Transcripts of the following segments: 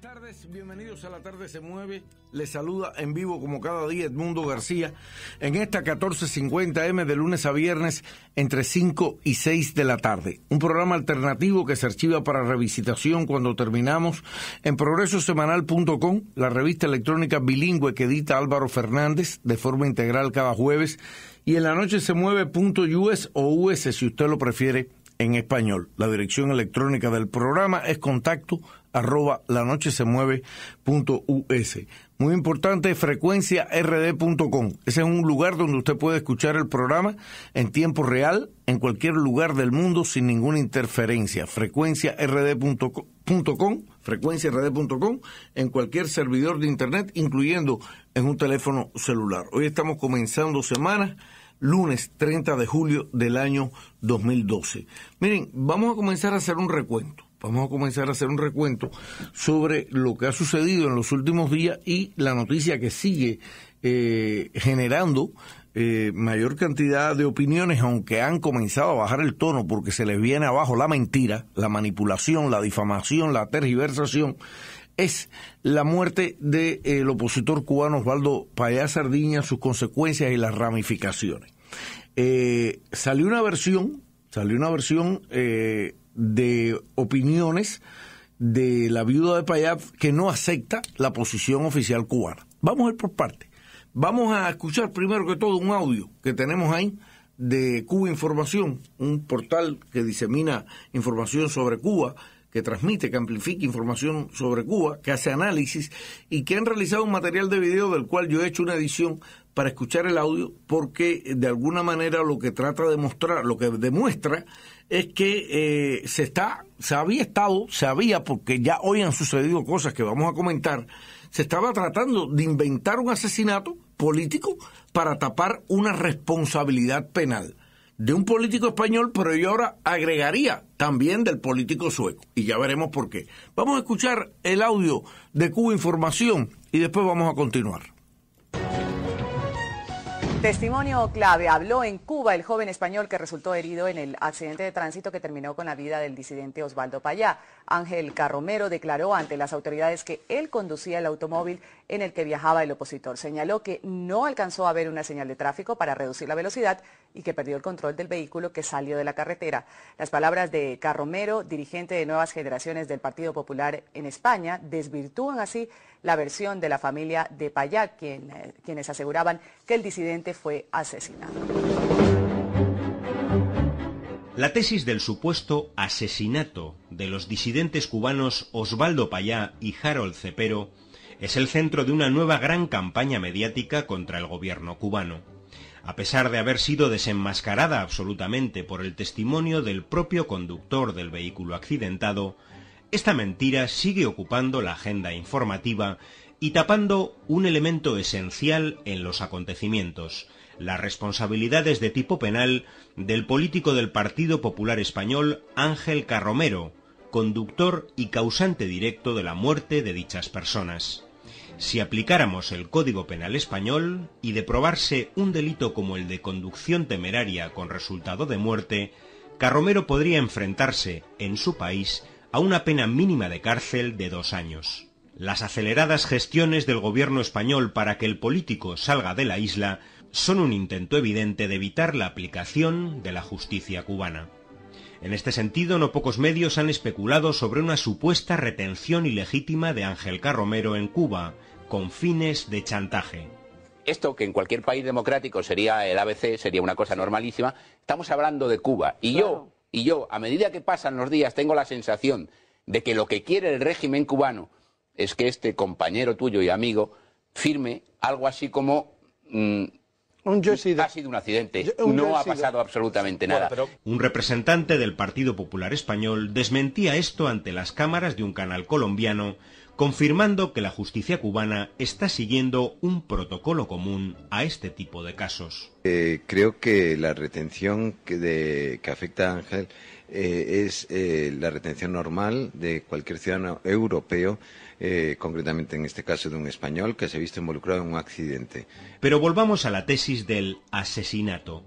tardes, bienvenidos a La Tarde Se Mueve. Les saluda en vivo como cada día Edmundo García en esta 14:50 de lunes a viernes entre 5 y 6 de la tarde. Un programa alternativo que se archiva para revisitación cuando terminamos en progresosemanal.com, la revista electrónica bilingüe que edita Álvaro Fernández de forma integral cada jueves, y en lanochesemueve.us o US si usted lo prefiere en español. La dirección electrónica del programa es contacto@lanochesemueve.us. Muy importante, frecuenciard.com. Ese es un lugar donde usted puede escuchar el programa en tiempo real, en cualquier lugar del mundo, sin ninguna interferencia. frecuenciard.com, en cualquier servidor de internet, incluyendo en un teléfono celular. Hoy estamos comenzando semana, lunes 30 de julio del año 2012. Miren, vamos a comenzar a hacer un recuento. Sobre lo que ha sucedido en los últimos días y la noticia que sigue generando mayor cantidad de opiniones, aunque han comenzado a bajar el tono porque se les viene abajo la mentira, la manipulación, la difamación, la tergiversación. Es la muerte del opositor cubano Osvaldo Payá Sardiña, sus consecuencias y las ramificaciones. Salió una versión de opiniones de la viuda de Payá que no acepta la posición oficial cubana. Vamos a ir por partes. Vamos a escuchar primero que todo un audio que tenemos ahí de Cuba Información, un portal que disemina información sobre Cuba, que transmite, que amplifica información sobre Cuba, que hace análisis y que han realizado un material de video del cual yo he hecho una edición para escuchar el audio, porque de alguna manera lo que trata de mostrar, lo que demuestra es que se había, porque ya hoy han sucedido cosas que vamos a comentar, se estaba tratando de inventar un asesinato político para tapar una responsabilidad penal de un político español, pero yo ahora agregaría también del político sueco, y ya veremos por qué. Vamos a escuchar el audio de Cuba Información y después vamos a continuar. Testimonio clave. Habló en Cuba el joven español que resultó herido en el accidente de tránsito que terminó con la vida del disidente Osvaldo Payá. Ángel Carromero declaró ante las autoridades que él conducía el automóvil en el que viajaba el opositor. Señaló que no alcanzó a ver una señal de tráfico para reducir la velocidad y que perdió el control del vehículo que salió de la carretera. Las palabras de Carromero, dirigente de Nuevas Generaciones del Partido Popular en España, desvirtúan así la versión de la familia de Payá, quienes aseguraban que el disidente fue asesinado. La tesis del supuesto asesinato de los disidentes cubanos Osvaldo Payá y Harold Cepero es el centro de una nueva gran campaña mediática contra el gobierno cubano. A pesar de haber sido desenmascarada absolutamente por el testimonio del propio conductor del vehículo accidentado, esta mentira sigue ocupando la agenda informativa y tapando un elemento esencial en los acontecimientos: las responsabilidades de tipo penal del político del Partido Popular Español Ángel Carromero, conductor y causante directo de la muerte de dichas personas. Si aplicáramos el Código Penal español y de probarse un delito como el de conducción temeraria con resultado de muerte, Carromero podría enfrentarse, en su país, a una pena mínima de cárcel de 2 años. Las aceleradas gestiones del gobierno español para que el político salga de la isla son un intento evidente de evitar la aplicación de la justicia cubana. En este sentido, no pocos medios han especulado sobre una supuesta retención ilegítima de Ángel Carromero en Cuba, con fines de chantaje. Esto, que en cualquier país democrático sería el ABC, sería una cosa normalísima, estamos hablando de Cuba. Y yo, a medida que pasan los días, tengo la sensación de que lo que quiere el régimen cubano es que este compañero tuyo y amigo firme algo así como ha sido un accidente, no ha pasado absolutamente nada. Un representante del Partido Popular Español desmentía esto ante las cámaras de un canal colombiano, confirmando que la justicia cubana está siguiendo un protocolo común a este tipo de casos. Creo que la retención que afecta a Ángel es la retención normal de cualquier ciudadano europeo, concretamente en este caso de un español que se ha visto involucrado en un accidente. Pero volvamos a la tesis del asesinato.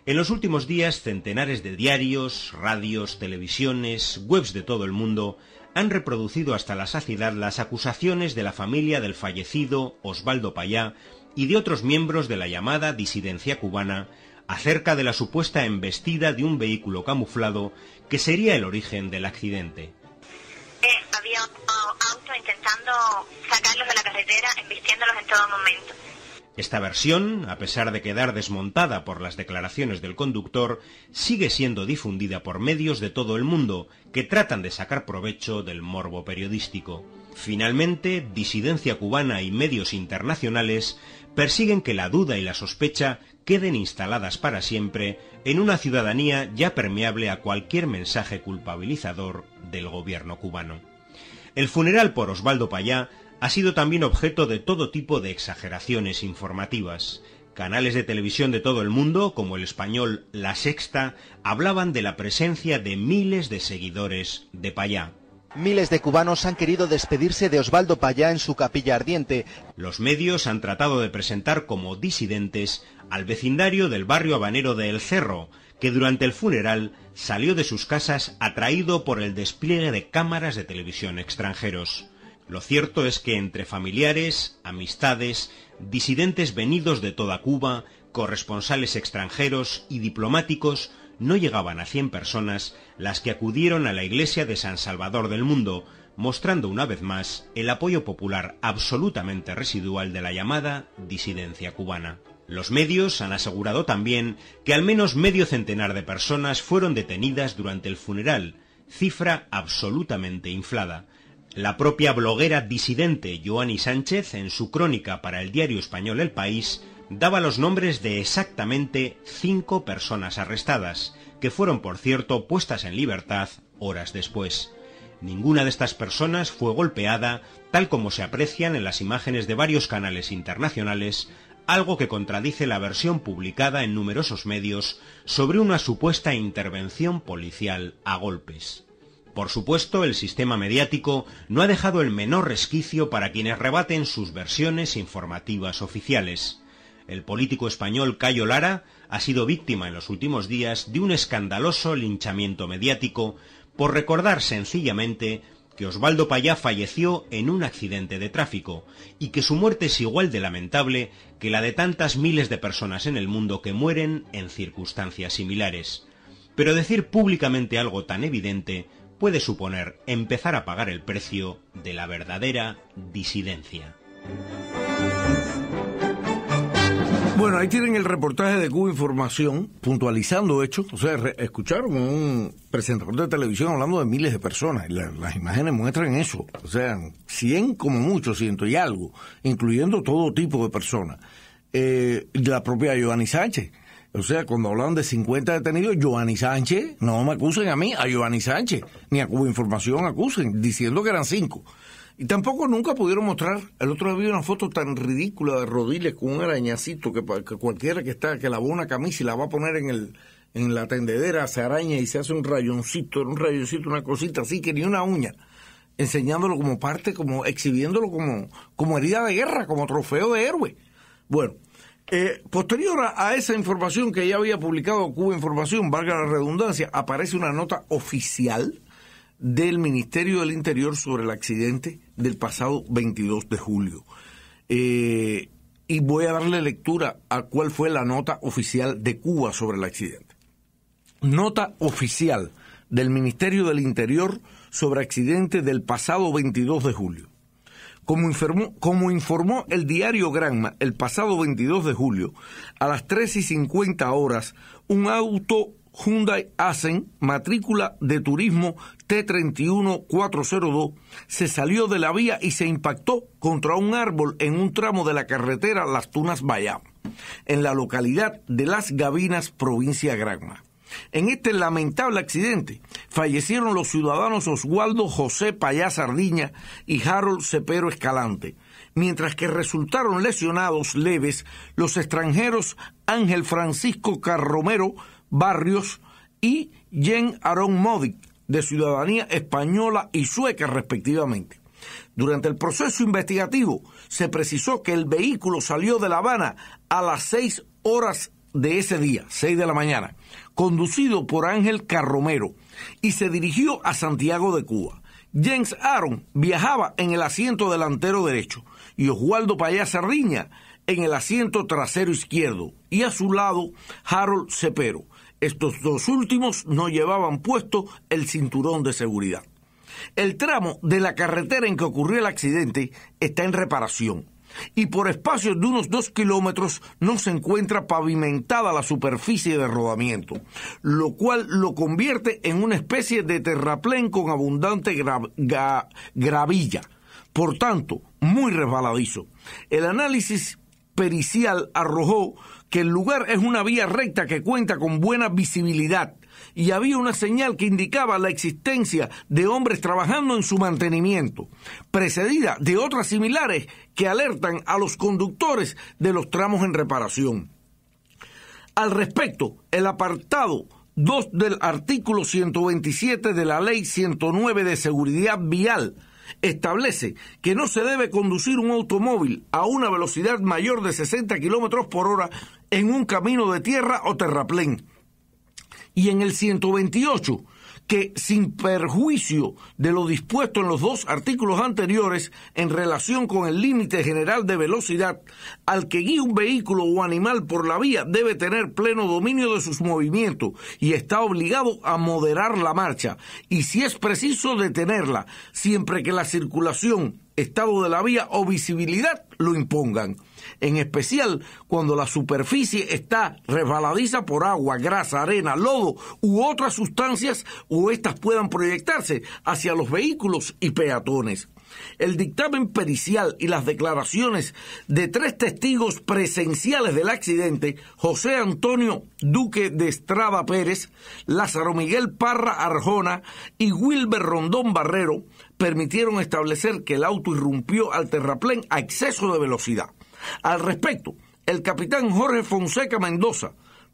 En los últimos días, centenares de diarios, radios, televisiones, webs de todo el mundo han reproducido hasta la saciedad las acusaciones de la familia del fallecido Osvaldo Payá y de otros miembros de la llamada disidencia cubana acerca de la supuesta embestida de un vehículo camuflado que sería el origen del accidente. Había autos intentando sacarlos de la carretera, embistiéndolos en todo momento. Esta versión, a pesar de quedar desmontada por las declaraciones del conductor, sigue siendo difundida por medios de todo el mundo que tratan de sacar provecho del morbo periodístico. Finalmente, disidencia cubana y medios internacionales persiguen que la duda y la sospecha queden instaladas para siempre en una ciudadanía ya permeable a cualquier mensaje culpabilizador del gobierno cubano. El funeral por Osvaldo Payá ha sido también objeto de todo tipo de exageraciones informativas. Canales de televisión de todo el mundo, como el español La Sexta, hablaban de la presencia de miles de seguidores de Payá. Miles de cubanos han querido despedirse de Osvaldo Payá en su capilla ardiente. Los medios han tratado de presentar como disidentes al vecindario del barrio habanero de El Cerro, que durante el funeral salió de sus casas atraído por el despliegue de cámaras de televisión extranjeros. Lo cierto es que entre familiares, amistades, disidentes venidos de toda Cuba, corresponsales extranjeros y diplomáticos, no llegaban a 100 personas las que acudieron a la iglesia de San Salvador del Mundo, mostrando una vez más el apoyo popular absolutamente residual de la llamada disidencia cubana. Los medios han asegurado también que al menos medio centenar de personas fueron detenidas durante el funeral, cifra absolutamente inflada. La propia bloguera disidente Joanny Sánchez, en su crónica para el diario español El País, daba los nombres de exactamente 5 personas arrestadas, que fueron, por cierto, puestas en libertad horas después. Ninguna de estas personas fue golpeada, tal como se aprecian en las imágenes de varios canales internacionales, algo que contradice la versión publicada en numerosos medios sobre una supuesta intervención policial a golpes. Por supuesto, el sistema mediático no ha dejado el menor resquicio para quienes rebaten sus versiones informativas oficiales. El político español Cayo Lara ha sido víctima en los últimos días de un escandaloso linchamiento mediático por recordar sencillamente que Osvaldo Payá falleció en un accidente de tráfico y que su muerte es igual de lamentable que la de tantas miles de personas en el mundo que mueren en circunstancias similares. Pero decir públicamente algo tan evidente puede suponer empezar a pagar el precio de la verdadera disidencia. Bueno, ahí tienen el reportaje de Cuba Información, puntualizando hechos. O sea, escucharon a un presentador de televisión hablando de miles de personas, y las imágenes muestran eso. O sea, 100 como mucho, 100 y algo, incluyendo todo tipo de personas. La propia Joanny Sánchez. O sea, cuando hablan de 50 detenidos, Joanny Sánchez, no me acusen a mí, a Joanny Sánchez, ni a Cuba Información acusen, diciendo que eran 5. Y tampoco nunca pudieron mostrar, el otro día vi una foto tan ridícula de Rodiles con un arañacito que cualquiera que lavó una camisa y la va a poner en la tendedera, se araña y se hace un rayoncito, una cosita así, que ni una uña, enseñándolo como parte, como exhibiéndolo como herida de guerra, como trofeo de héroe. Bueno, posterior a esa información que ya había publicado Cuba Información, valga la redundancia, aparece una nota oficial del Ministerio del Interior sobre el accidente del pasado 22 de julio. Y voy a darle lectura a cuál fue la nota oficial de Cuba sobre el accidente. Nota oficial del Ministerio del Interior sobre accidente del pasado 22 de julio. Como informó el diario Granma el pasado 22 de julio, a las 3:50 horas, un auto Hyundai Accent, matrícula de turismo T31402, se salió de la vía y se impactó contra un árbol en un tramo de la carretera Las Tunas-Bayam, en la localidad de Las Gavinas, provincia de Granma. En este lamentable accidente fallecieron los ciudadanos Osvaldo José Payá Sardiña y Harold Cepero Escalante, mientras que resultaron lesionados leves los extranjeros Ángel Francisco Carromero Barrios y Jen Aaron Modic, de ciudadanía española y sueca respectivamente. Durante el proceso investigativo se precisó que el vehículo salió de La Habana a las 6 horas de ese día, 6 de la mañana, conducido por Ángel Carromero, y se dirigió a Santiago de Cuba, James Aaron viajaba en el asiento delantero derecho y Osvaldo Payá Sardiña en el asiento trasero izquierdo, y a su lado Harold Cepero. Estos dos últimos no llevaban puesto el cinturón de seguridad. El tramo de la carretera en que ocurrió el accidente está en reparación y por espacios de unos 2 kilómetros no se encuentra pavimentada la superficie de rodamiento, lo cual lo convierte en una especie de terraplén con abundante gravilla, por tanto, muy resbaladizo. El análisis pericial arrojó que el lugar es una vía recta que cuenta con buena visibilidad y había una señal que indicaba la existencia de hombres trabajando en su mantenimiento, precedida de otras similares que alertan a los conductores de los tramos en reparación. Al respecto, el apartado 2 del artículo 127 de la Ley 109 de Seguridad Vial establece que no se debe conducir un automóvil a una velocidad mayor de 60 kilómetros por hora en un camino de tierra o terraplén. Y en el 128, que sin perjuicio de lo dispuesto en los dos artículos anteriores en relación con el límite general de velocidad, al que guíe un vehículo o animal por la vía debe tener pleno dominio de sus movimientos y está obligado a moderar la marcha y, si es preciso, detenerla, siempre que la circulación, estado de la vía o visibilidad lo impongan, en especial cuando la superficie está resbaladiza por agua, grasa, arena, lodo u otras sustancias o éstas puedan proyectarse hacia los vehículos y peatones. El dictamen pericial y las declaraciones de 3 testigos presenciales del accidente, José Antonio Duque de Estrada Pérez, Lázaro Miguel Parra Arjona y Wilber Rondón Barrero, permitieron establecer que el auto irrumpió al terraplén a exceso de velocidad. Al respecto, el capitán Jorge Fonseca Mendoza,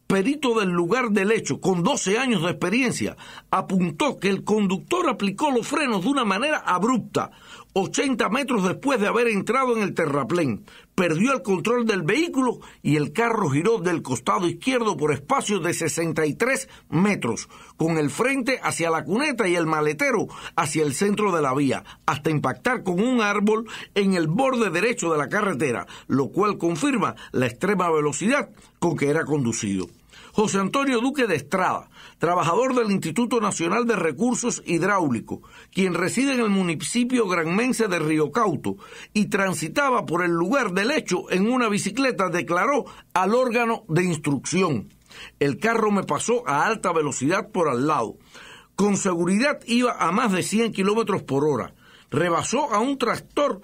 perito del lugar del hecho con 12 años de experiencia, apuntó que el conductor aplicó los frenos de una manera abrupta, 80 metros después de haber entrado en el terraplén, perdió el control del vehículo y el carro giró del costado izquierdo por espacios de 63 metros, con el frente hacia la cuneta y el maletero hacia el centro de la vía, hasta impactar con un árbol en el borde derecho de la carretera, lo cual confirma la extrema velocidad con que era conducido. José Antonio Duque de Estrada, trabajador del Instituto Nacional de Recursos Hidráulicos, quien reside en el municipio granmense de Río Cauto y transitaba por el lugar del hecho en una bicicleta, declaró al órgano de instrucción: el carro me pasó a alta velocidad por al lado. Con seguridad iba a más de 100 kilómetros por hora. Rebasó a un tractor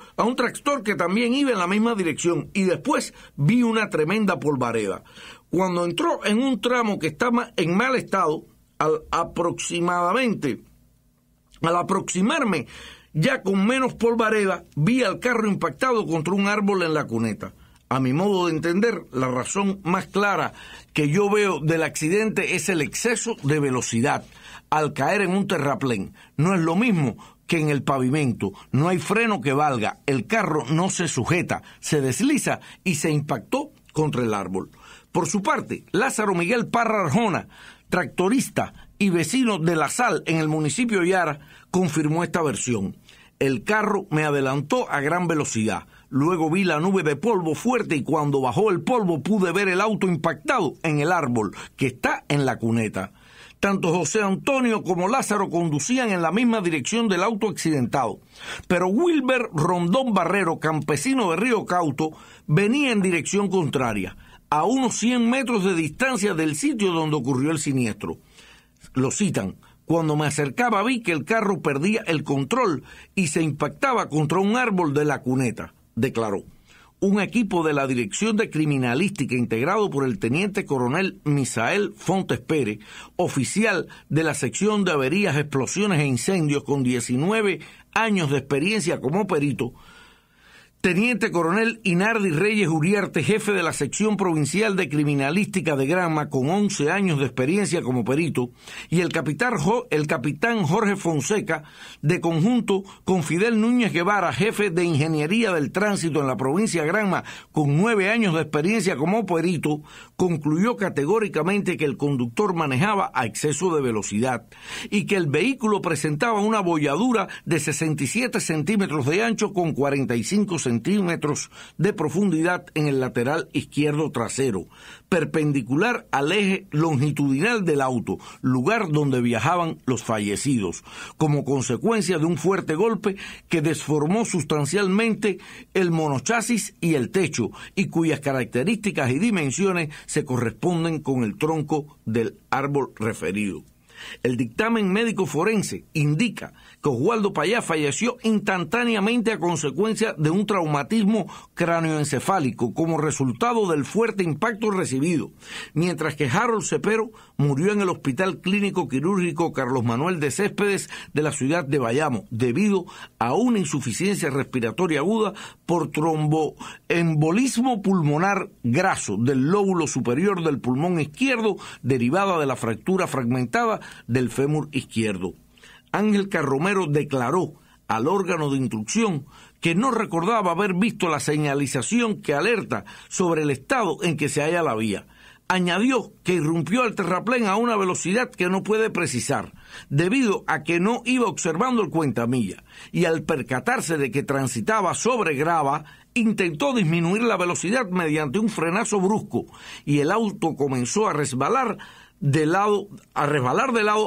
que también iba en la misma dirección y después vi una tremenda polvareda. Cuando entró en un tramo que estaba en mal estado, al aproximarme ya con menos polvareda, vi al carro impactado contra un árbol en la cuneta. A mi modo de entender, la razón más clara que yo veo del accidente es el exceso de velocidad al caer en un terraplén. No es lo mismo que en el pavimento, no hay freno que valga, el carro no se sujeta, se desliza y se impactó contra el árbol. Por su parte, Lázaro Miguel Parra Arjona, tractorista y vecino de La Sal en el municipio de Yara, confirmó esta versión. El carro me adelantó a gran velocidad. Luego vi la nube de polvo fuerte y cuando bajó el polvo pude ver el auto impactado en el árbol que está en la cuneta. Tanto José Antonio como Lázaro conducían en la misma dirección del auto accidentado, pero Wilber Rondón Barrero, campesino de Río Cauto, venía en dirección contraria, a unos 100 metros de distancia del sitio donde ocurrió el siniestro. Lo citan: cuando me acercaba vi que el carro perdía el control y se impactaba contra un árbol de la cuneta, declaró. Un equipo de la Dirección de Criminalística integrado por el teniente coronel Misael Fontes Pérez, oficial de la sección de averías, explosiones e incendios con 19 años de experiencia como perito, Teniente Coronel Inardi Reyes Uriarte, jefe de la sección provincial de criminalística de Granma, con 11 años de experiencia como perito, y el capitán Jorge Fonseca, de conjunto con Fidel Núñez Guevara, jefe de ingeniería del tránsito en la provincia de Granma, con 9 años de experiencia como perito, concluyó categóricamente que el conductor manejaba a exceso de velocidad y que el vehículo presentaba una bolladura de 67 centímetros de ancho con 45 centímetros de profundidad en el lateral izquierdo trasero, perpendicular al eje longitudinal del auto, lugar donde viajaban los fallecidos, como consecuencia de un fuerte golpe que desformó sustancialmente el monochasis y el techo, y cuyas características y dimensiones se corresponden con el tronco del árbol referido. El dictamen médico forense indica que Osvaldo Payá falleció instantáneamente a consecuencia de un traumatismo cráneoencefálico como resultado del fuerte impacto recibido, mientras que Harold Cepero murió en el Hospital Clínico Quirúrgico Carlos Manuel de Céspedes de la ciudad de Bayamo debido a una insuficiencia respiratoria aguda por tromboembolismo pulmonar graso del lóbulo superior del pulmón izquierdo derivada de la fractura fragmentada del fémur izquierdo. Ángel Carromero declaró al órgano de instrucción que no recordaba haber visto la señalización que alerta sobre el estado en que se halla la vía. Añadió que irrumpió al terraplén a una velocidad que no puede precisar, debido a que no iba observando el cuentamilla, y al percatarse de que transitaba sobre grava, intentó disminuir la velocidad mediante un frenazo brusco, y el auto comenzó a resbalar de lado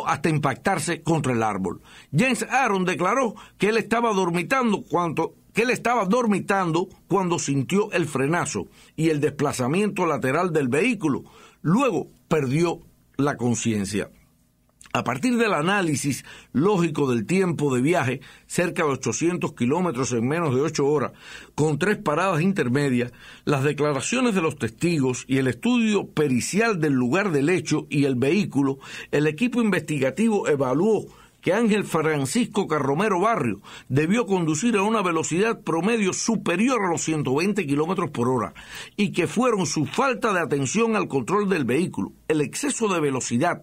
hasta impactarse contra el árbol. James Aaron declaró que él estaba dormitando cuando sintió el frenazo y el desplazamiento lateral del vehículo. Luego perdió la conciencia. A partir del análisis lógico del tiempo de viaje, cerca de 800 kilómetros en menos de 8 horas, con 3 paradas intermedias, las declaraciones de los testigos y el estudio pericial del lugar del hecho y el vehículo, el equipo investigativo evaluó que Ángel Francisco Carromero Barrio debió conducir a una velocidad promedio superior a los 120 kilómetros por hora y que fueron su falta de atención al control del vehículo, el exceso de velocidad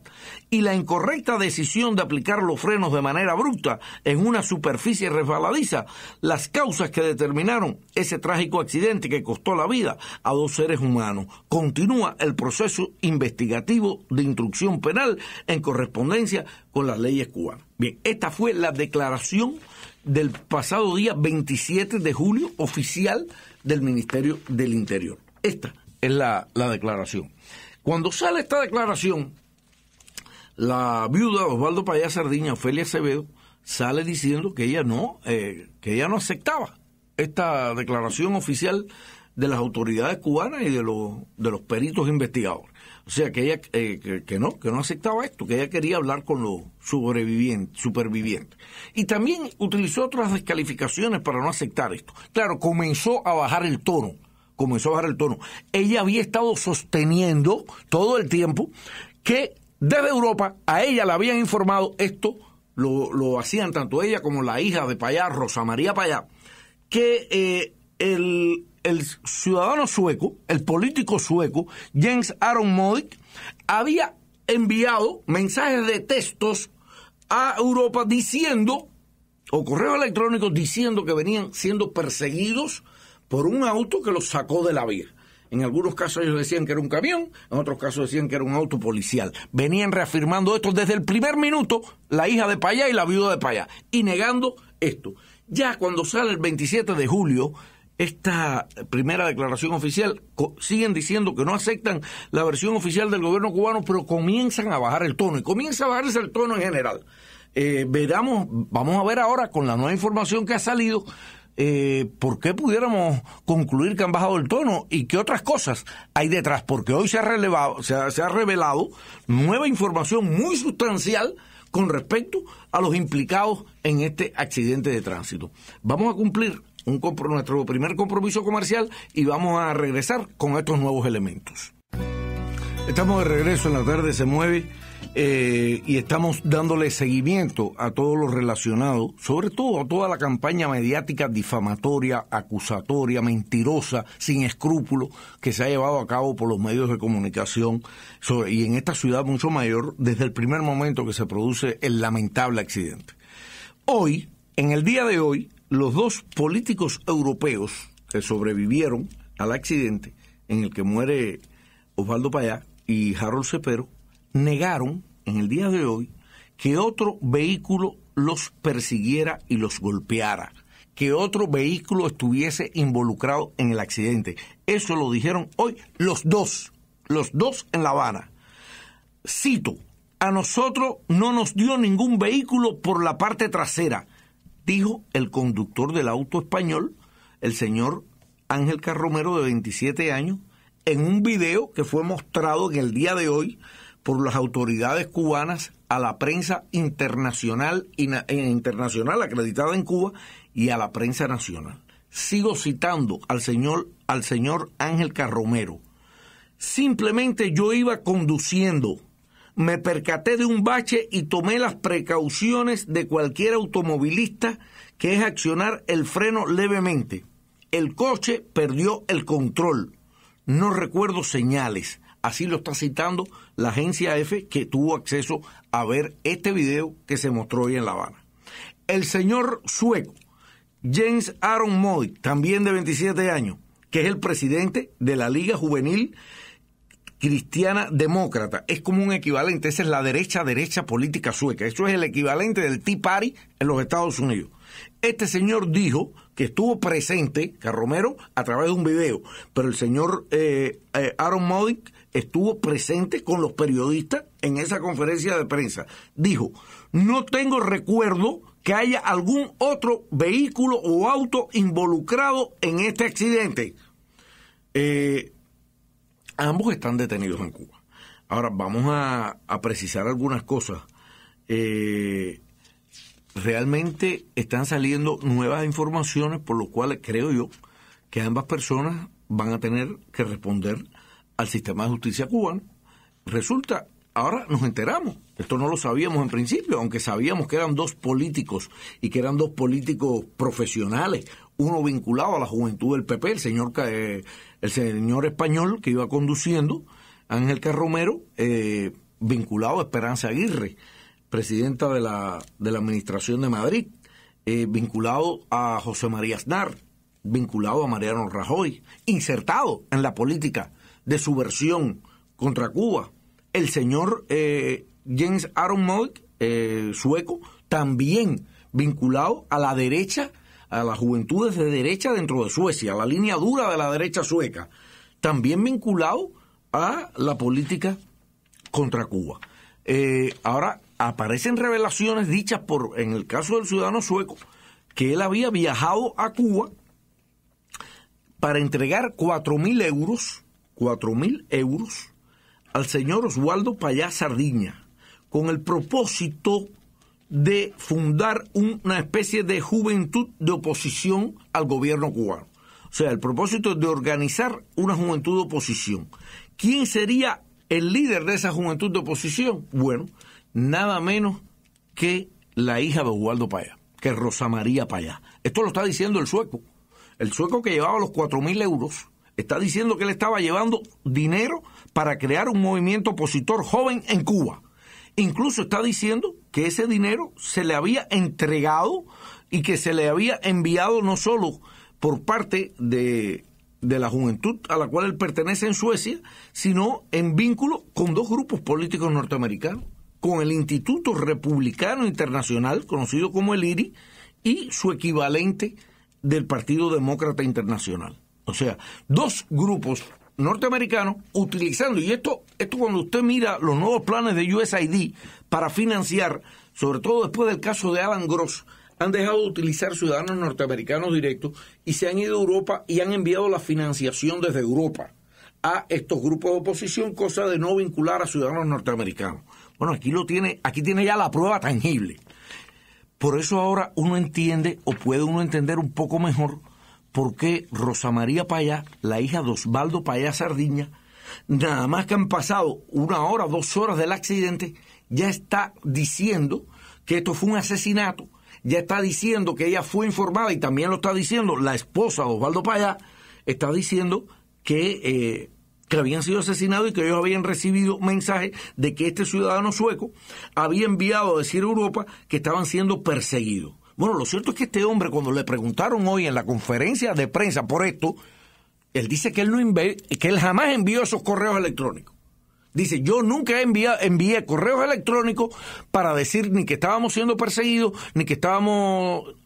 y la incorrecta decisión de aplicar los frenos de manera abrupta en una superficie resbaladiza las causas que determinaron ese trágico accidente que costó la vida a 2 seres humanos. Continúa el proceso investigativo de instrucción penal en correspondencia con las leyes cubanas. Bien, esta fue la declaración del pasado día 27 de julio oficial del Ministerio del Interior. Esta es la declaración. Cuando sale esta declaración, la viuda de Osvaldo Payá Sardiña, Ofelia Acevedo, sale diciendo que ella no aceptaba esta declaración oficial de las autoridades cubanas y de los peritos investigadores. O sea, que ella que no aceptaba esto, que ella quería hablar con los supervivientes. Y también utilizó otras descalificaciones para no aceptar esto. Claro, comenzó a bajar el tono. Ella había estado sosteniendo todo el tiempo que desde Europa a ella le habían informado esto, lo hacían tanto ella como la hija de Payá, Rosa María Payá, que el ciudadano sueco, el político sueco, Jens Aron Modig, había enviado mensajes de textos a Europa diciendo, o correos electrónicos diciendo que venían siendo perseguidos por un auto que los sacó de la vía. En algunos casos ellos decían que era un camión, en otros casos decían que era un auto policial. Venían reafirmando esto desde el primer minuto, la hija de Payá y la viuda de Payá, y negando esto. Ya cuando sale el 27 de julio, esta primera declaración oficial, siguen diciendo que no aceptan la versión oficial del gobierno cubano, pero comienzan a bajar el tono, y comienza a bajarse el tono en general. Vamos a ver ahora con la nueva información que ha salido, por qué pudiéramos concluir que han bajado el tono y qué otras cosas hay detrás, porque hoy se ha revelado nueva información muy sustancial con respecto a los implicados en este accidente de tránsito. Vamos a cumplir nuestro primer compromiso comercial y vamos a regresar con estos nuevos elementos. Estamos de regreso en La Tarde se Mueve y estamos dándole seguimiento a todo lo relacionado, sobre todo a toda la campaña mediática difamatoria, acusatoria, mentirosa, sin escrúpulos, que se ha llevado a cabo por los medios de comunicación, y en esta ciudad mucho mayor, desde el primer momento que se produce el lamentable accidente. Hoy, en el día de hoy, los dos políticos europeos que sobrevivieron al accidente en el que muere Osvaldo Payá y Harold Cepero, negaron en el día de hoy que otro vehículo los persiguiera y los golpeara, que otro vehículo estuviese involucrado en el accidente. Eso lo dijeron hoy los dos en La Habana. Cito: a nosotros no nos dio ningún vehículo por la parte trasera, dijo el conductor del auto español, el señor Ángel Carromero, de 27 años, en un video que fue mostrado en el día de hoy por las autoridades cubanas a la prensa internacional acreditada en Cuba y a la prensa nacional. Sigo citando al señor Ángel Carromero. Simplemente yo iba conduciendo, me percaté de un bache y tomé las precauciones de cualquier automovilista, que es accionar el freno levemente. El coche perdió el control. No recuerdo señales. Así lo está citando la agencia EFE, que tuvo acceso a ver este video que se mostró hoy en La Habana. El señor sueco Jens Aron Modig, también de 27 años, que es el presidente de la Liga Juvenil Cristiana Demócrata, es como un equivalente, esa es la derecha política sueca, eso es el equivalente del Tea Party en los Estados Unidos. Este señor dijo que estuvo presente, Carromero, a través de un video, pero el señor Aron Modig estuvo presente con los periodistas en esa conferencia de prensa. Dijo: no tengo recuerdo que haya algún otro vehículo o auto involucrado en este accidente. Ambos están detenidos en Cuba. Ahora vamos a precisar algunas cosas. Realmente están saliendo nuevas informaciones, por lo cual creo yo que ambas personas van a tener que responder al sistema de justicia cubano. Resulta, ahora nos enteramos, esto no lo sabíamos en principio, aunque sabíamos que eran dos políticos y que eran dos políticos profesionales, uno vinculado a la juventud del PP, el señor español que iba conduciendo, Ángel Carromero, vinculado a Esperanza Aguirre, presidenta de la Administración de Madrid, vinculado a José María Aznar, vinculado a Mariano Rajoy, insertado en la política de subversión contra Cuba. El señor Jens Aron Modig, sueco, también vinculado a la derecha, a las juventudes de derecha dentro de Suecia, a la línea dura de la derecha sueca, también vinculado a la política contra Cuba. Ahora aparecen revelaciones dichas en el caso del ciudadano sueco, que él había viajado a Cuba para entregar 4.000 euros al señor Osvaldo Payá Sardiña, con el propósito de fundar una especie de juventud de oposición al gobierno cubano. O sea, el propósito es de organizar una juventud de oposición. ¿Quién sería el líder de esa juventud de oposición? Bueno, nada menos que la hija de Osvaldo Payá, que es Rosa María Payá. Esto lo está diciendo el sueco que llevaba los 4.000 euros, está diciendo que él estaba llevando dinero para crear un movimiento opositor joven en Cuba. Incluso está diciendo que ese dinero se le había entregado y que se le había enviado no solo por parte de la juventud a la cual él pertenece en Suecia, sino en vínculo con dos grupos políticos norteamericanos, con el Instituto Republicano Internacional, conocido como el IRI, y su equivalente del Partido Demócrata Internacional. O sea, dos grupos norteamericanos utilizando, y esto cuando usted mira los nuevos planes de USAID para financiar, sobre todo después del caso de Alan Gross, han dejado de utilizar ciudadanos norteamericanos directos y se han ido a Europa y han enviado la financiación desde Europa a estos grupos de oposición, cosa de no vincular a ciudadanos norteamericanos. Bueno, aquí tiene ya la prueba tangible. Por eso ahora uno entiende, o puede uno entender un poco mejor, por qué Rosa María Payá, la hija de Osvaldo Payá Sardiña, nada más que han pasado 1 hora, 2 horas del accidente, ya está diciendo que esto fue un asesinato, ya está diciendo que ella fue informada, y también lo está diciendo la esposa de Osvaldo Payá, está diciendo que habían sido asesinados y que ellos habían recibido mensajes de que este ciudadano sueco había enviado a decir a Europa que estaban siendo perseguidos. Bueno, lo cierto es que este hombre, cuando le preguntaron hoy en la conferencia de prensa por esto, él dice que él jamás envió esos correos electrónicos. Dice, yo nunca envié correos electrónicos para decir ni que estábamos siendo perseguidos, ni que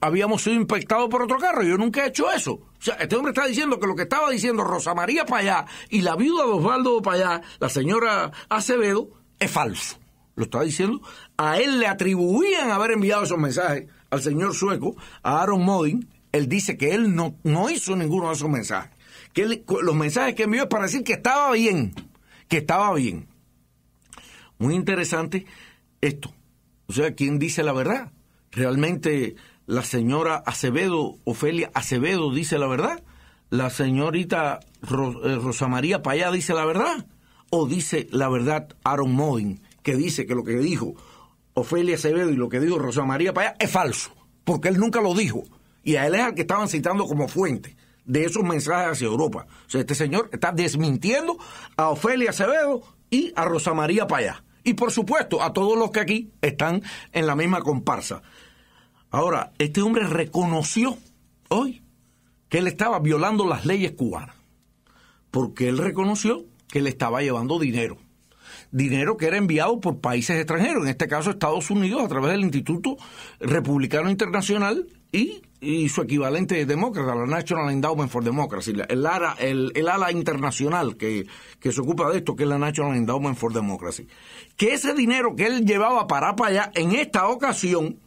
habíamos sido impactados por otro carro. Yo nunca he hecho eso. O sea, este hombre está diciendo que lo que estaba diciendo Rosa María Payá y la viuda de Osvaldo Payá, la señora Acevedo, es falso. Lo está diciendo. A él le atribuían haber enviado esos mensajes al señor sueco, a Aron Modin. Él dice que él no hizo ninguno de esos mensajes. Que los mensajes que envió es para decir que estaba bien. Muy interesante esto. O sea, ¿quién dice la verdad? ¿Realmente la señora Acevedo, Ofelia Acevedo, dice la verdad? ¿La señorita Rosa María Payá dice la verdad? ¿O dice la verdad Aron Modin, que dice que lo que dijo Ofelia Acevedo y lo que dijo Rosa María Payá es falso? Porque él nunca lo dijo. Y a él es al que estaban citando como fuente de esos mensajes hacia Europa. O sea, este señor está desmintiendo a Ofelia Acevedo y a Rosa María Payá. Y por supuesto, a todos los que aquí están en la misma comparsa. Ahora, este hombre reconoció hoy que él estaba violando las leyes cubanas. Porque él reconoció que él estaba llevando dinero. Dinero que era enviado por países extranjeros, en este caso Estados Unidos, a través del Instituto Republicano Internacional y su equivalente demócrata, la National Endowment for Democracy, el ala internacional que se ocupa de esto, que es la National Endowment for Democracy. Que ese dinero que él llevaba para allá, en esta ocasión,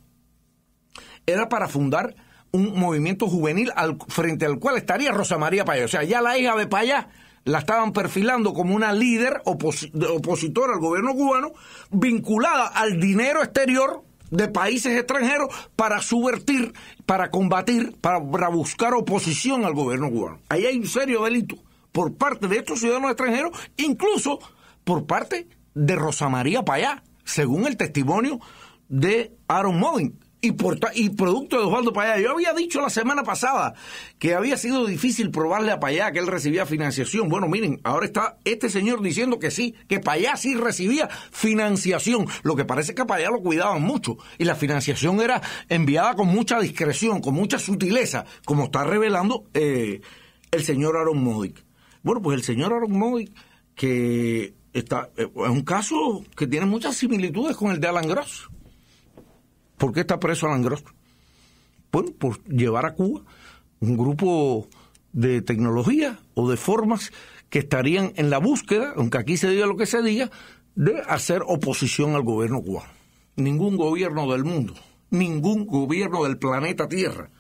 era para fundar un movimiento juvenil frente al cual estaría Rosa María Payá. O sea, ya la hija de Payá la estaban perfilando como una líder opositora al gobierno cubano, vinculada al dinero exterior de países extranjeros para subvertir, para combatir, para buscar oposición al gobierno cubano. Ahí hay un serio delito por parte de estos ciudadanos extranjeros, incluso por parte de Rosa María Payá, según el testimonio de Aron Modin. Y producto de Osvaldo Payá. Yo había dicho la semana pasada que había sido difícil probarle a Payá que él recibía financiación. Bueno, miren, ahora está este señor diciendo que sí, que Payá sí recibía financiación. Lo que parece es que a Payá lo cuidaban mucho y la financiación era enviada con mucha discreción, con mucha sutileza, como está revelando el señor Aron Modin. Bueno, pues el señor Aron Modin, que es un caso que tiene muchas similitudes con el de Alan Gross. ¿Por qué está preso Alan Gross? Bueno, por llevar a Cuba un grupo de tecnología o de formas que estarían en la búsqueda, aunque aquí se diga lo que se diga, de hacer oposición al gobierno cubano. Ningún gobierno del mundo, ningún gobierno del planeta Tierra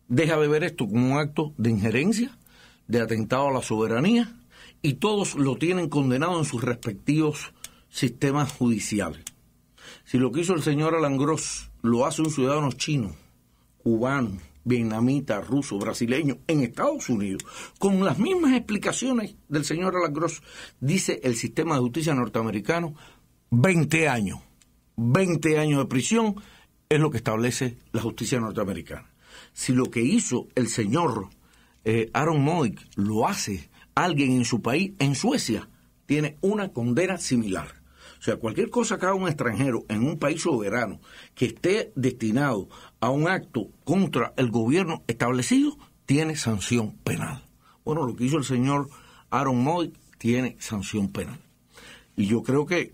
deja de ver esto como un acto de injerencia, de atentado a la soberanía, y todos lo tienen condenado en sus respectivos sistemas judiciales. Si lo que hizo el señor Alan Gross lo hace un ciudadano chino, cubano, vietnamita, ruso, brasileño, en Estados Unidos, con las mismas explicaciones del señor Alan Gross, dice el sistema de justicia norteamericano, 20 años. 20 años de prisión es lo que establece la justicia norteamericana. Si lo que hizo el señor Aron Modin lo hace alguien en su país, en Suecia, tiene una condena similar. O sea, cualquier cosa que haga un extranjero en un país soberano que esté destinado a un acto contra el gobierno establecido, tiene sanción penal. Bueno, lo que hizo el señor Aron Modin tiene sanción penal. Y yo creo que,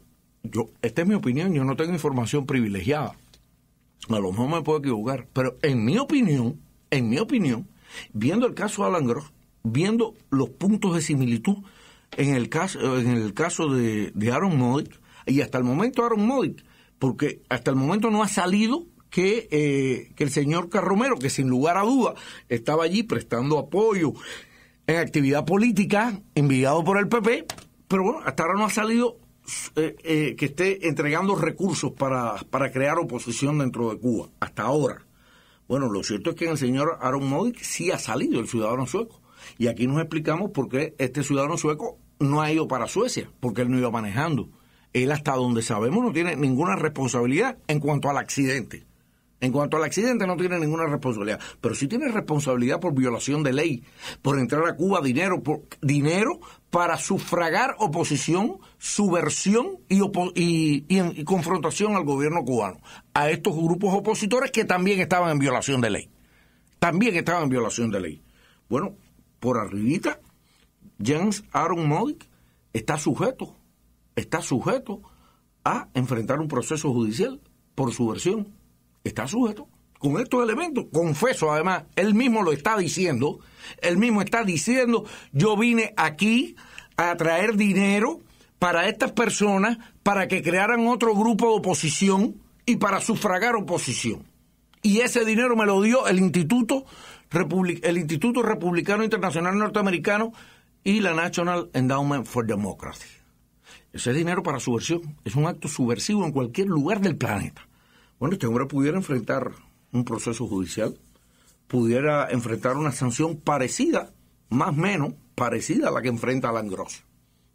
esta es mi opinión, yo no tengo información privilegiada. A lo mejor me puedo equivocar, pero en mi opinión, viendo el caso de Alan Gross, viendo los puntos de similitud en el caso de Aron Modin, y hasta el momento Aron Modin, porque hasta el momento no ha salido que el señor Carromero, que sin lugar a duda estaba allí prestando apoyo en actividad política, enviado por el PP, pero bueno, hasta ahora no ha salido que esté entregando recursos para crear oposición dentro de Cuba, hasta ahora. Bueno, lo cierto es que en el señor Aron Modin sí ha salido el ciudadano sueco. Y aquí nos explicamos por qué este ciudadano sueco no ha ido para Suecia, porque él no iba manejando. Él, hasta donde sabemos, no tiene ninguna responsabilidad en cuanto al accidente. En cuanto al accidente no tiene ninguna responsabilidad, pero sí tiene responsabilidad por violación de ley, por entrar a Cuba dinero para sufragar oposición, subversión y confrontación al gobierno cubano, a estos grupos opositores que también estaban en violación de ley. Bueno, por arribita, Jens Aaron Modic está sujeto a enfrentar un proceso judicial por subversión. Está sujeto con estos elementos. Confeso, además, él mismo está diciendo, yo vine aquí a traer dinero para estas personas, para que crearan otro grupo de oposición y para sufragar oposición. Y ese dinero me lo dio el Instituto Republicano Internacional Norteamericano y la National Endowment for Democracy. Ese dinero para subversión es un acto subversivo en cualquier lugar del planeta. Bueno, este hombre pudiera enfrentar un proceso judicial, pudiera enfrentar una sanción parecida, más o menos parecida a la que enfrenta Alan Gross.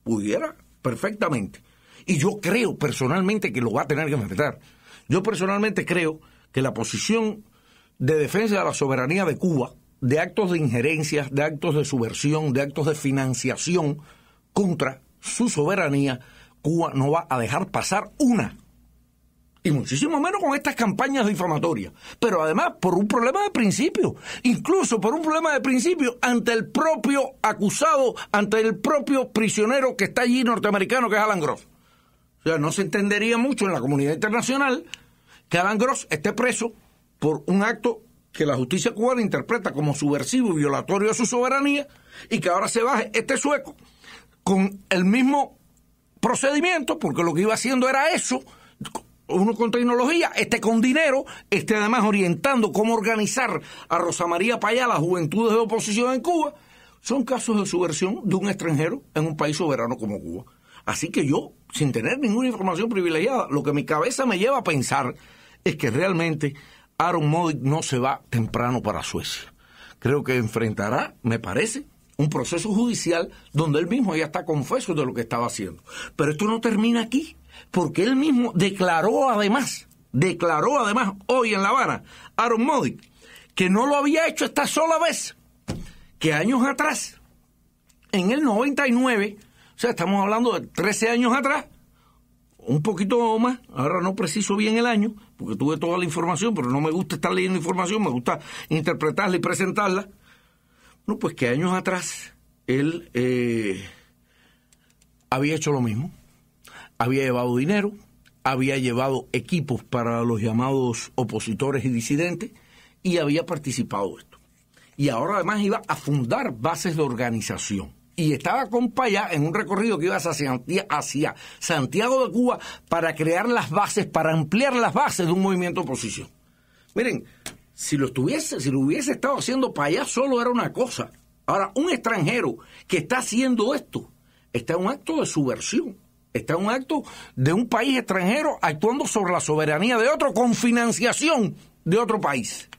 Pudiera, perfectamente. Y yo creo personalmente que lo va a tener que enfrentar. Yo personalmente creo que la posición de defensa de la soberanía de Cuba, de actos de injerencia, de actos de subversión, de actos de financiación contra su soberanía, Cuba no va a dejar pasar una. Y muchísimo menos con estas campañas difamatorias. Pero además por un problema de principio. Incluso por un problema de principio ante el propio acusado, ante el propio prisionero que está allí norteamericano, que es Alan Gross. O sea, no se entendería mucho en la comunidad internacional que Alan Gross esté preso por un acto que la justicia cubana interpreta como subversivo y violatorio de su soberanía, y que ahora se baje este sueco con el mismo procedimiento, porque lo que iba haciendo era eso, uno con tecnología, con dinero, además orientando cómo organizar a Rosa María Payá, las juventudes de oposición en Cuba. Son casos de subversión de un extranjero en un país soberano como Cuba. Así que yo, sin tener ninguna información privilegiada, lo que mi cabeza me lleva a pensar es que realmente Aaron Modic no se va temprano para Suecia. Creo que enfrentará, me parece, un proceso judicial donde él mismo ya está confeso de lo que estaba haciendo. Pero esto no termina aquí, porque él mismo declaró además hoy en La Habana, Aaron Modic, que no lo había hecho esta sola vez, que años atrás, en el 99, o sea, estamos hablando de 13 años atrás, un poquito más, ahora no preciso bien el año, porque tuve toda la información, pero no me gusta estar leyendo información, me gusta interpretarla y presentarla. No, pues que años atrás él había hecho lo mismo. Había llevado dinero, había llevado equipos para los llamados opositores y disidentes, y había participado de esto. Y ahora además iba a fundar bases de organización. Y estaba con Payá en un recorrido que iba hacia Santiago de Cuba para crear las bases, para ampliar las bases de un movimiento de oposición. Miren, si lo hubiese estado haciendo Payá solo era una cosa. Ahora, un extranjero que está haciendo esto, está en un acto de subversión. Está en un acto de un país extranjero actuando sobre la soberanía de otro con financiación de otro país.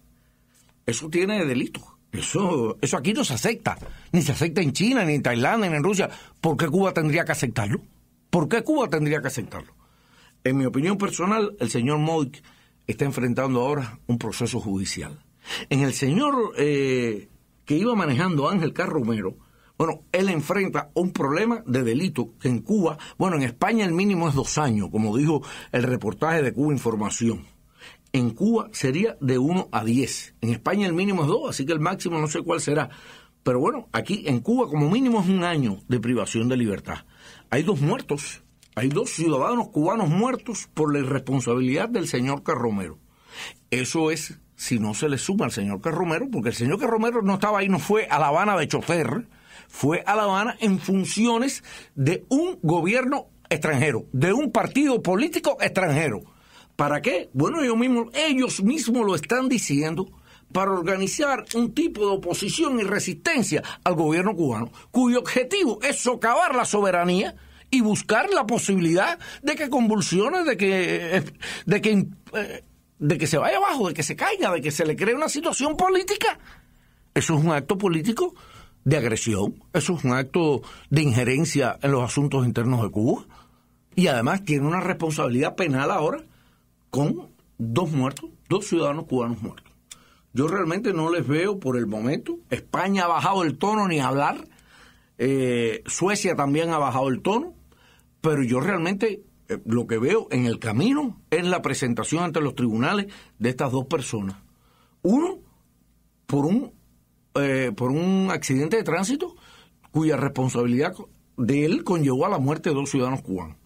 Eso tiene delito. Eso aquí no se acepta. Ni se acepta en China, ni en Tailandia, ni en Rusia. ¿Por qué Cuba tendría que aceptarlo? En mi opinión personal, el señor Modic está enfrentando ahora un proceso judicial. En el señor que iba manejando, Ángel Carromero, bueno, él enfrenta un problema de delito que en Cuba, bueno, en España el mínimo es 2 años, como dijo el reportaje de Cuba Información. En Cuba sería de 1 a 10. En España el mínimo es 2, así que el máximo no sé cuál será. Pero bueno, aquí en Cuba como mínimo es 1 año de privación de libertad. Hay 2 muertos, hay 2 ciudadanos cubanos muertos por la irresponsabilidad del señor Carromero. Eso es si no se le suma al señor Carromero, porque el señor Carromero no estaba ahí, no fue a La Habana de chofer, fue a La Habana en funciones de un gobierno extranjero, de un partido político extranjero. ¿Para qué? Bueno, ellos mismos lo están diciendo, para organizar un tipo de oposición y resistencia al gobierno cubano, cuyo objetivo es socavar la soberanía y buscar la posibilidad de que convulsione, de que se vaya abajo, de que se caiga, de que se le cree una situación política. Eso es un acto político de agresión, eso es un acto de injerencia en los asuntos internos de Cuba, y además tiene una responsabilidad penal ahora con 2 muertos, 2 ciudadanos cubanos muertos. Yo realmente no les veo por el momento. España ha bajado el tono ni hablar, Suecia también ha bajado el tono, pero yo realmente lo que veo en el camino es la presentación ante los tribunales de estas 2 personas. Uno, por un accidente de tránsito cuya responsabilidad de él conllevó a la muerte de 2 ciudadanos cubanos.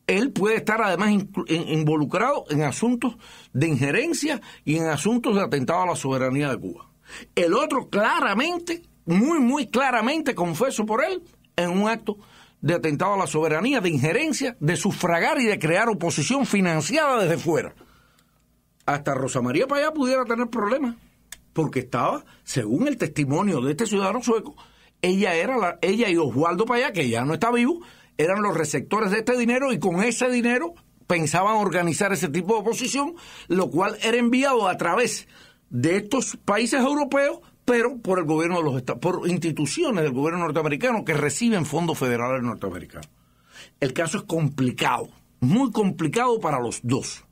Él puede estar además involucrado en asuntos de injerencia y en asuntos de atentado a la soberanía de Cuba. El otro claramente, muy claramente, confeso por él, en un acto de atentado a la soberanía, de injerencia, de sufragar y de crear oposición financiada desde fuera. Hasta Rosa María Payá pudiera tener problemas, porque estaba, según el testimonio de este ciudadano sueco, ella y Osvaldo Payá, que ya no está vivo, eran los receptores de este dinero, y con ese dinero pensaban organizar ese tipo de oposición, lo cual era enviado a través de estos países europeos, pero por el gobierno de los Estados, por instituciones del gobierno norteamericano que reciben fondos federales norteamericanos. El caso es complicado, muy complicado para los dos.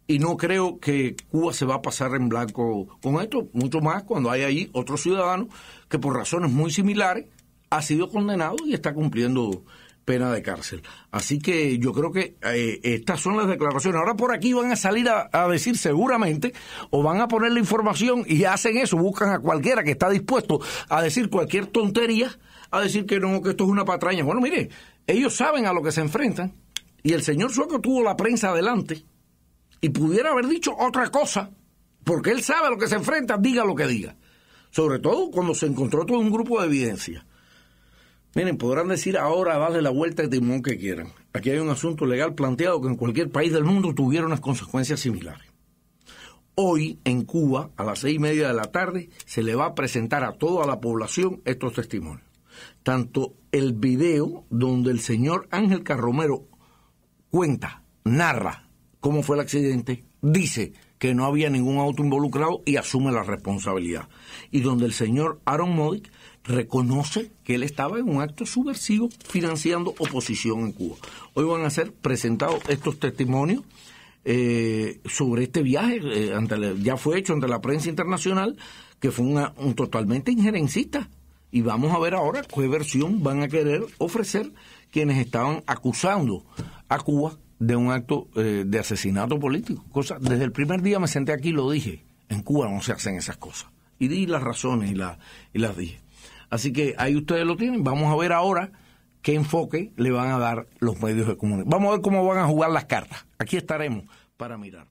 Y no creo que Cuba se va a pasar en blanco con esto, mucho más cuando hay ahí otro ciudadano que por razones muy similares ha sido condenado y está cumpliendo pena de cárcel. Así que yo creo que estas son las declaraciones. Ahora por aquí van a salir a decir seguramente, o van a poner la información y hacen eso, buscan a cualquiera que está dispuesto a decir cualquier tontería, a decir que no, que esto es una patraña. Bueno, mire, ellos saben a lo que se enfrentan, y el señor sueco tuvo la prensa adelante y pudiera haber dicho otra cosa, porque él sabe a lo que se enfrenta, diga lo que diga. Sobre todo cuando se encontró todo un grupo de evidencia. Miren, podrán decir ahora, darle la vuelta de timón que quieran. Aquí hay un asunto legal planteado que en cualquier país del mundo tuviera unas consecuencias similares. Hoy, en Cuba, a las 6:30 de la tarde, se le va a presentar a toda la población estos testimonios. Tanto el video donde el señor Ángel Carromero cuenta, narra cómo fue el accidente, dice que no había ningún auto involucrado y asume la responsabilidad. Y donde el señor Aaron Modic reconoce que él estaba en un acto subversivo financiando oposición en Cuba. Hoy van a ser presentados estos testimonios sobre este viaje, ya fue hecho ante la prensa internacional, que fue un totalmente injerencista. Y vamos a ver ahora qué versión van a querer ofrecer quienes estaban acusando a Cuba de un acto de asesinato político. Desde el primer día me senté aquí y lo dije, en Cuba no se hacen esas cosas. Y di las razones y las dije. Así que ahí ustedes lo tienen. Vamos a ver ahora qué enfoque le van a dar los medios de comunicación. Vamos a ver cómo van a jugar las cartas. Aquí estaremos para mirar.